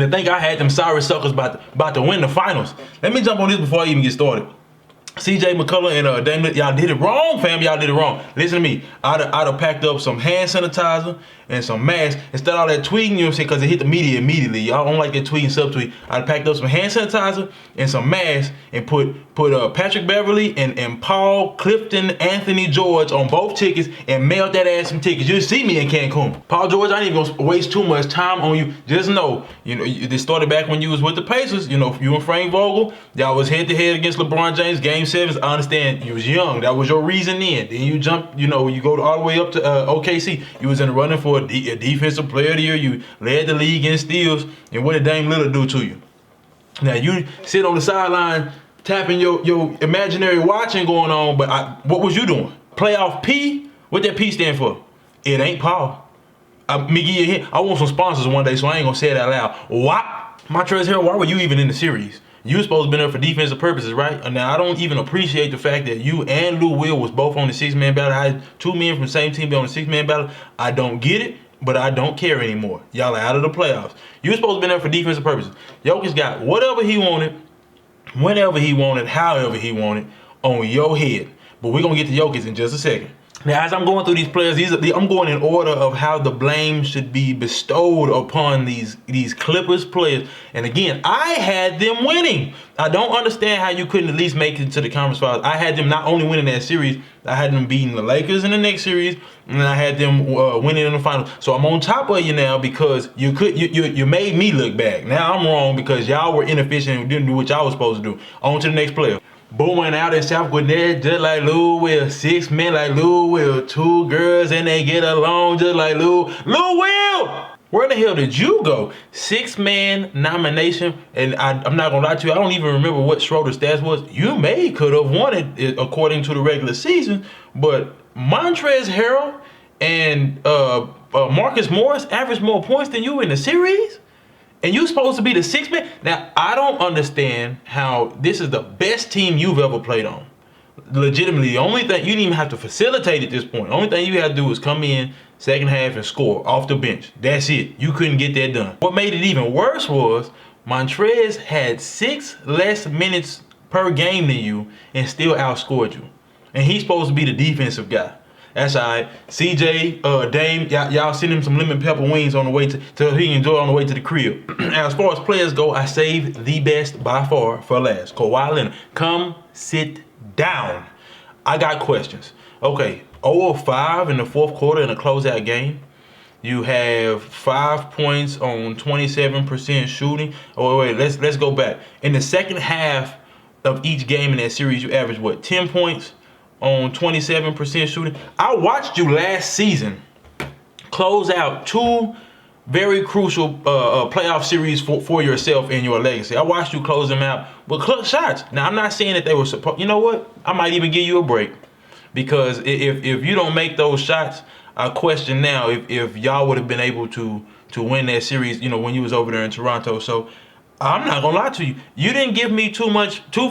to think I had them sorry suckers about to win the finals. Let me jump on this before I even get started. CJ McCullough and Dame, y'all did it wrong, fam. Y'all did it wrong. Listen to me. I'd have packed up some hand sanitizer and some masks instead of all that tweeting, you know what I'm saying, because it hit the media immediately. Y'all don't like that tweet and subtweet. I'd packed up some hand sanitizer and some masks and put Patrick Beverly and Paul Clifton Anthony George on both tickets and mailed that ass some tickets. You'll see me in Cancun. Paul George, I ain't even gonna waste too much time on you. Just know, this started back when you was with the Pacers. You and Frank Vogel, y'all was head to head against LeBron James, Game 7s. I understand you was young. That was your reason then. Then you jumped, you go all the way up to OKC. You was in the running for a defensive player of the year. You led the league in steals. And what did Dame Lillard do to you? Now you sit on the sideline tapping your imaginary watching going on, but what was you doing? Playoff P? What that P stand for? It ain't Paul. Me give you a hint. I want some sponsors one day, so I ain't gonna say it out loud. What? Montrezl Harrell, why were you even in the series? You were supposed to be there for defensive purposes, right? Now, I don't even appreciate the fact that you and Lou Will was both on the six-man battle. I had two men from the same team be on the six-man battle. I don't get it, but I don't care anymore. Y'all are out of the playoffs. You were supposed to be there for defensive purposes. Jokic got whatever he wanted, whenever he wanted, however he wanted, on your head. But we're going to get to Jokic in just a second. Now, as I'm going through these players, I'm going in order of how the blame should be bestowed upon these Clippers players. And again, I had them winning. I don't understand how you couldn't at least make it to the conference finals. I had them not only winning that series, I had them beating the Lakers in the next series, and I had them winning in the finals. So I'm on top of you now because you made me look bad. Now I'm wrong because y'all were inefficient and didn't do what y'all was supposed to do. On to the next player. Booing out in South Gwinnett just like Lou Will. 6 men like Lou Will. 2 girls and they get along just like Lou Will. Where the hell did you go? 6-man nomination, and I'm not gonna lie to you, I don't even remember what Schroeder's stats was. You could have won it according to the regular season, but Montrezl Harrell and Marcus Morris averaged more points than you in the series? And you supposed to be the 6-man? Now, I don't understand how this is the best team you've ever played on. Legitimately, the only thing, you didn't even have to facilitate at this point. The only thing you had to do was come in second half and score off the bench. That's it. You couldn't get that done. What made it even worse was Montrez had 6 less minutes per game than you and still outscored you. And he's supposed to be the defensive guy. That's all right. CJ, Dame, y'all send him some lemon pepper wings on the way to he can enjoy on the way to the crib. As far as players go, I saved the best by far for last. Kawhi Leonard, come sit down. I got questions. Okay, 0-5 in the fourth quarter in a closeout game. You have 5 points on 27% shooting. Oh wait, let's go back. In the second half of each game in that series, you average what? 10 points on 27% shooting. I watched you last season close out 2 very crucial playoff series for yourself and your legacy. I watched you close them out with clutch shots. Now, I'm not saying that they were supposed. You know what? I might even give you a break because if you don't make those shots, I question now if y'all would have been able to win that series. When you was over there in Toronto. So I'm not gonna lie to you. You didn't give me too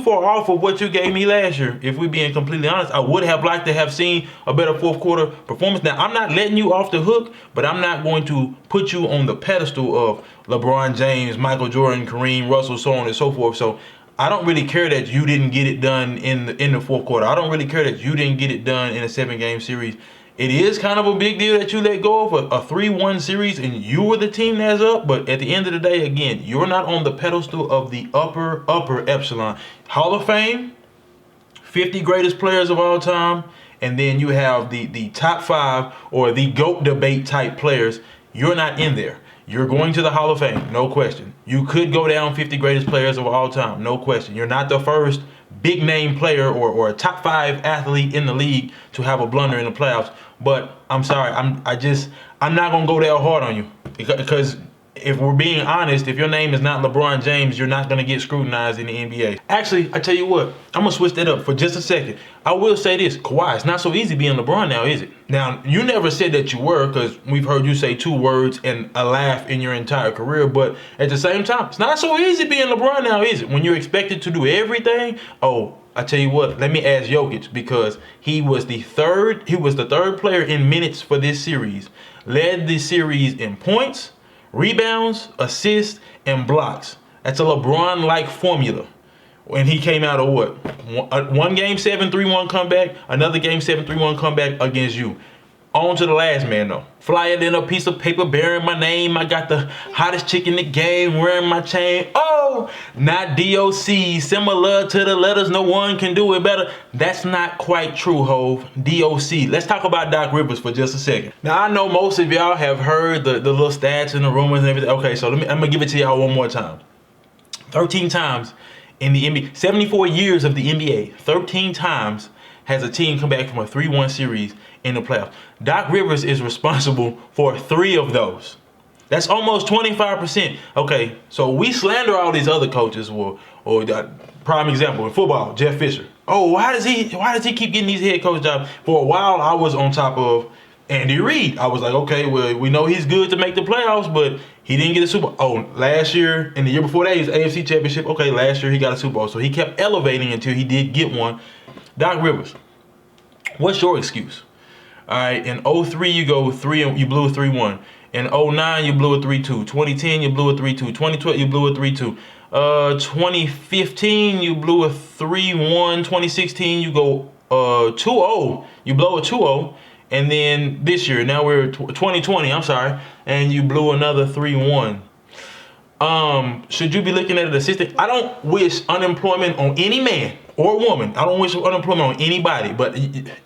far off of what you gave me last year. If we're being completely honest, I would have liked to have seen a better fourth quarter performance. Now, I'm not letting you off the hook, but I'm not going to put you on the pedestal of LeBron James, Michael Jordan, Kareem Russell, so on and so forth. So I don't really care that you didn't get it done in the fourth quarter. I don't really care that you didn't get it done in a 7-game series. It is kind of a big deal that you let go of a 3-1 series and you were the team that's up. But at the end of the day, again, you're not on the pedestal of the upper echelon. Hall of Fame, 50 greatest players of all time, and then you have the top 5 or the GOAT debate type players. You're not in there. You're going to the Hall of Fame, no question. You could go down 50 greatest players of all time, no question. You're not the first big name player or a top 5 athlete in the league to have a blunder in the playoffs. But I'm sorry, I'm not gonna go that hard on you because if we're being honest, if your name is not LeBron James, you're not gonna get scrutinized in the NBA. Actually, I tell you what, I'm gonna switch that up for just a second. I will say this, Kawhi, it's not so easy being LeBron now, is it? Now, you never said that you were, because we've heard you say 2 words and a laugh in your entire career, but at the same time, it's not so easy being LeBron now, is it? When you're expected to do everything, I tell you what, let me ask Jokic, because he was the third player in minutes for this series, led the series in points, rebounds, assists, and blocks. That's a LeBron-like formula. When he came out of what? One game 7 3-1 comeback, another game 7 3-1 comeback against you. On to the last man though. Flyer than a piece of paper bearing my name. I got the hottest chick in the game wearing my chain. Oh, not DOC. Similar to the letters, no one can do it better. That's not quite true, Hov. DOC. Let's talk about Doc Rivers for just a second. Now I know most of y'all have heard the little stats and the rumors and everything. Okay, so I'm gonna give it to y'all one more time. 13 times in the NBA, 74 years of the NBA, 13 times has a team come back from a 3-1 series in the playoffs. Doc Rivers is responsible for 3 of those. That's almost 25%. Okay, so we slander all these other coaches. Or prime example in football, Jeff Fisher. Oh, why does he keep getting these head coach jobs? For a while, I was on top of Andy Reid. I was like, okay, well, we know he's good to make the playoffs, but he didn't get a Super Bowl. Oh, last year and the year before that, he was AFC Championship. Okay, last year he got a Super Bowl. So he kept elevating until he did get one. Doc Rivers, what's your excuse? All right, in 03 you blew a 3-1. In 09 you blew a 3-2. 2010 you blew a 3-2. 2012 you blew a 3-2. 2015 you blew a 3-1. 2016 you go 2-0. You blow a 2-0. And then this year, now we're 2020, I'm sorry, and you blew another 3-1. Should you be looking at an assistant? I don't wish unemployment on any man or woman. I don't wish unemployment on anybody. But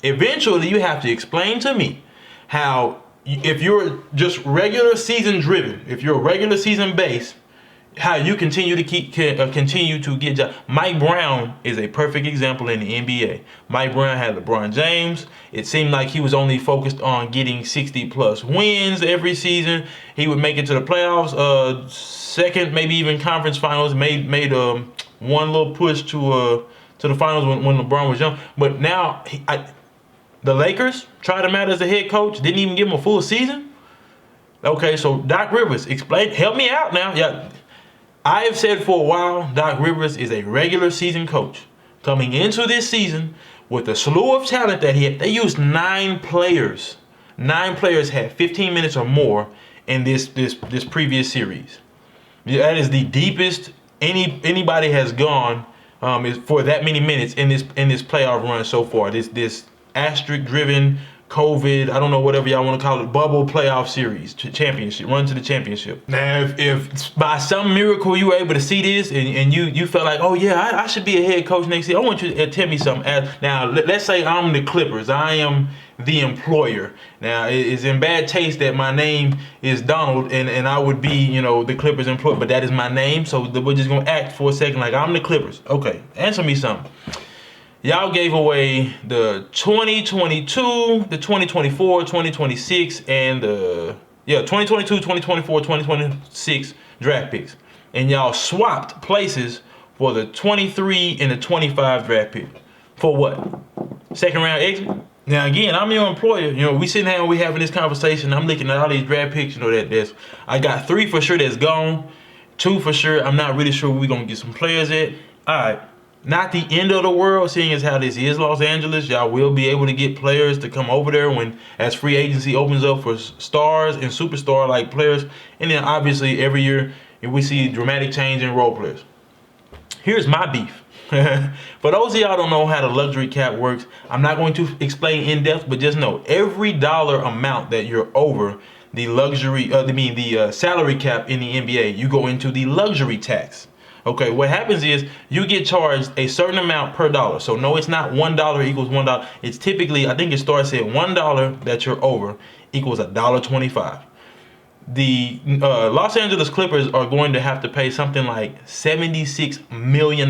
eventually, you have to explain to me how, if you're just regular season driven, if you're regular season based, how you continue to get jobs. Mike Brown is a perfect example in the NBA. Mike Brown had LeBron James. It seemed like he was only focused on getting 60+ wins every season. He would make it to the playoffs, second, maybe even conference finals. Made one little push to the finals when LeBron was young. But now the Lakers tried him out as a head coach. Didn't even give him a full season. Okay, so Doc Rivers, help me out now. Yeah. I have said for a while, Doc Rivers is a regular season coach. Coming into this season with a slew of talent that he had, they used 9 players. 9 players had 15 minutes or more in this previous series. That is the deepest anybody has gone for that many minutes in this playoff run so far. This asterisk-driven COVID, I don't know, whatever y'all want to call it, bubble playoff series, championship, run to the championship. Now, if by some miracle you were able to see this and you felt like, oh yeah, I should be a head coach next year, I want you to tell me something. Now, let's say I'm the Clippers. I am the employer. Now, it's in bad taste that my name is Donald and I would be, the Clippers employee, but that is my name, so we're just going to act for a second like I'm the Clippers. Okay, answer me something. Y'all gave away the 2022, the 2024, 2026, and the 2022, 2024, 2026 draft picks. And y'all swapped places for the 23 and the 25 draft pick. For what? Second round exit? Now again, I'm your employer. We sitting here, we having this conversation. I'm looking at all these draft picks. I got 3 for sure that's gone. 2 for sure. I'm not really sure where we're gonna get some players at. All right. Not the end of the world, seeing as how this is Los Angeles. Y'all will be able to get players to come over there as free agency opens up for stars and superstar-like players. And then obviously every year we see dramatic change in role players. Here's my beef. For those of y'all who don't know how the luxury cap works, I'm not going to explain in depth, but just know every dollar amount that you're over the salary cap in the NBA, you go into the luxury tax. Okay, what happens is you get charged a certain amount per dollar. So no, it's not $1 equals $1. It's typically, I think it starts at $1 that you're over equals $1.25. The Los Angeles Clippers are going to have to pay something like $76 million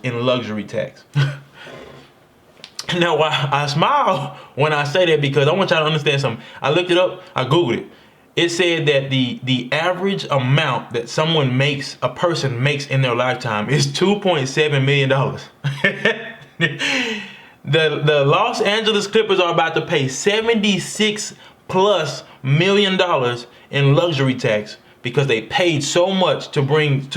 in luxury tax. Now, I smile when I say that because I want y'all to understand something. I looked it up, I Googled it. It said that the average amount that a person makes in their lifetime is $2.7 million. The Los Angeles Clippers are about to pay $76+ million in luxury tax because they paid so much to bring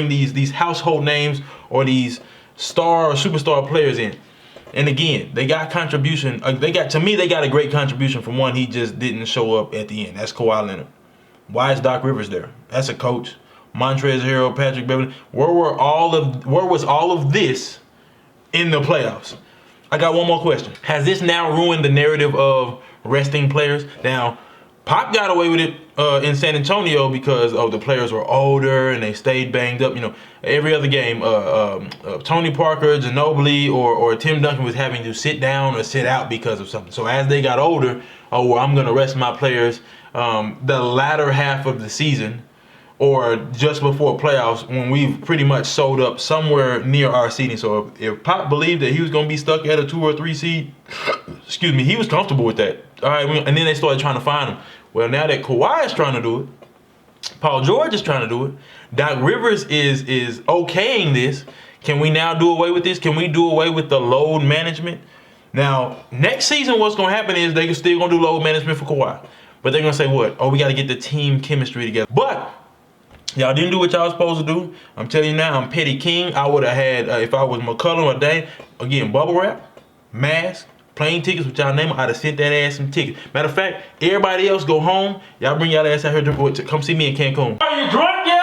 these household names or these star or superstar players in. And again, they got contribution. They got a great contribution from one. He just didn't show up at the end. That's Kawhi Leonard. Why is Doc Rivers there? That's a coach. Montrezl Harrell, Patrick Beverley. Where was all of this in the playoffs? I got one more question. Has this now ruined the narrative of resting players? Now, Pop got away with it in San Antonio because the players were older and they stayed banged up. You know, every other game, Tony Parker, Ginobili, or Tim Duncan was having to sit down or sit out because of something. So as they got older, well, I'm going to rest my players the latter half of the season or just before playoffs when we've pretty much sold up somewhere near our seeding. So if Pop believed that he was going to be stuck at a 2 or 3 seed, excuse me, he was comfortable with that. All right, and then they started trying to find him. Well, now that Kawhi is trying to do it, Paul George is trying to do it, Doc Rivers is okaying this. Can we now do away with this? Can we do away with the load management? Now, next season, what's going to happen is they're still going to do load management for Kawhi. But they're going to say what? Oh, we got to get the team chemistry together. But y'all didn't do what y'all was supposed to do. I'm telling you now, I'm Petty King. I would have had, if I was McCollum or Dame, again, bubble wrap, mask, plane tickets, which y'all name it, I'd have sent that ass some tickets. Matter of fact, everybody else go home. Y'all bring y'all ass out here to come see me in Cancun. Are you drunk yet?